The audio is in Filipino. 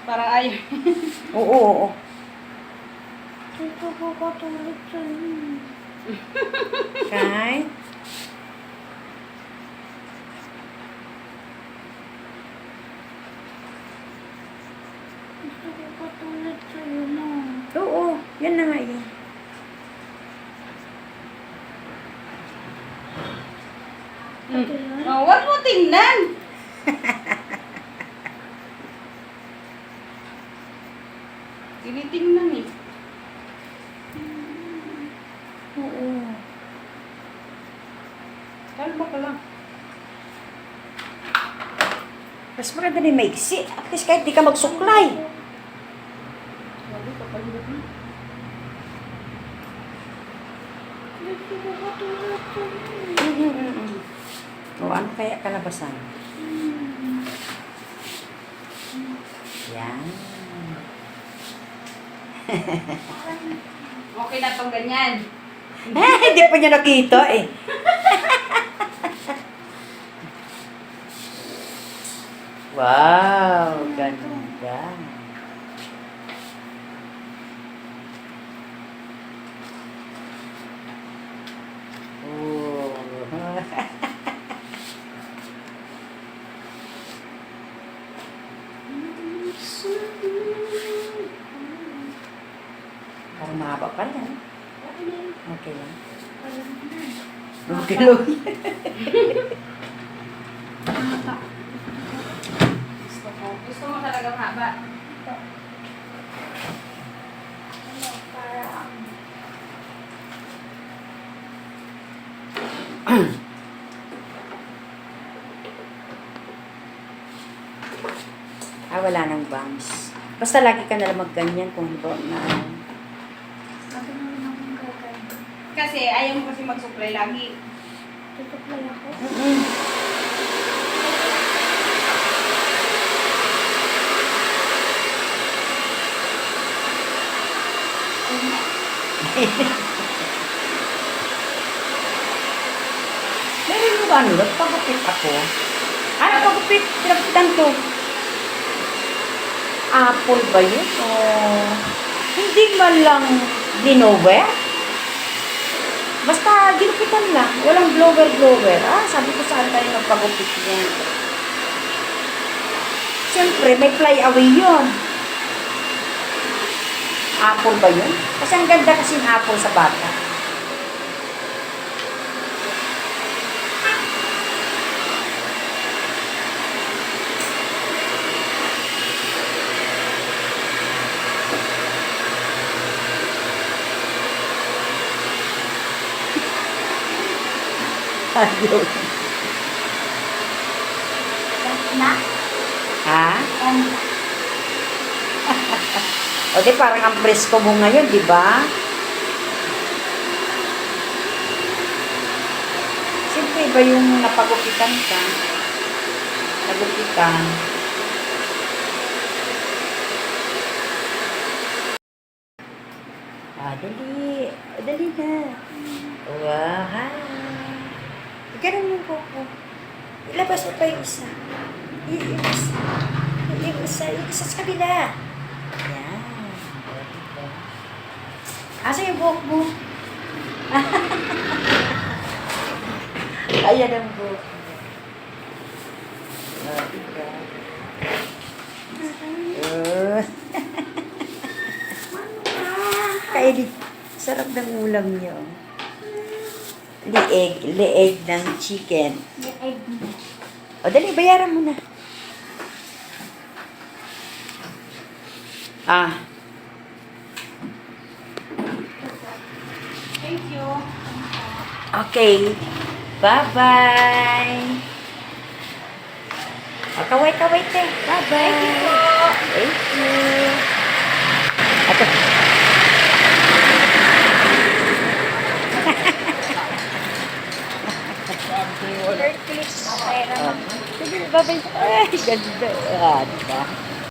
Parang ayaw. Oo. Gusto ko katulad sa'yo. Kay? Gusto ko katulad sa'yo na. Oo, yan na nga yun. Oh, wag mo tingnan. Tinitingnan eh. Oo. Kalma ka lang. Mas maganda na maiksi. At least kahit di ka magsuklay. Sabi, kapalibot mo. Gusto ko katulad sa'yo. O, ano kaya kalabasan? Yan. Okay na tong ganyan. Hindi pa niya nakita eh. Wow, ganda. Oh. Parang mahaba pa yan. Okay lang. Okay lang. Gusto mo talagang haba. Parang Wala nang bangs. Basta lagi ka nalang magganyan kung halimbawa na Sabi na rin akong gagawin. Kasi ayaw mo kasi magsuklay lagi. Tutuklay ako. Meron mo ba ano? Nagpagupit ako. Ano pagupit? Pinagupitan to. Apple ba yun? O hindi man lang dinover? Basta ginupitan lang. Walang blower. Sabi ko saan tayo nagpagupit niya. Siyempre, may flyaway yun. Apple ba yun? Kasi ang ganda kasi ng apple sa bata. Ayun. Na? Ha? O di parang ang presko mo ngayon, di ba? Siyempre iba yung napagupitan ka. Nagupitan. Dali. Dali na. Wow, hi. Ganun yung kuko. Ilabas mo pa yung isa. Yung isa sa kabila. Yan. Asa yung buhok mo? Ayan ang buhok mo. Diba? Kaya di, sarap ng ulam niyo. Leeg ng chicken. May egg na. O dali, bayaran mo na. Thank you. Okay. Bye-bye. Kaway-kaway te. Bye-bye. Thank you po. Thank you. Ato. Third clip. Pera mag. Sige, bye-bye. Ay, ganda. Diba?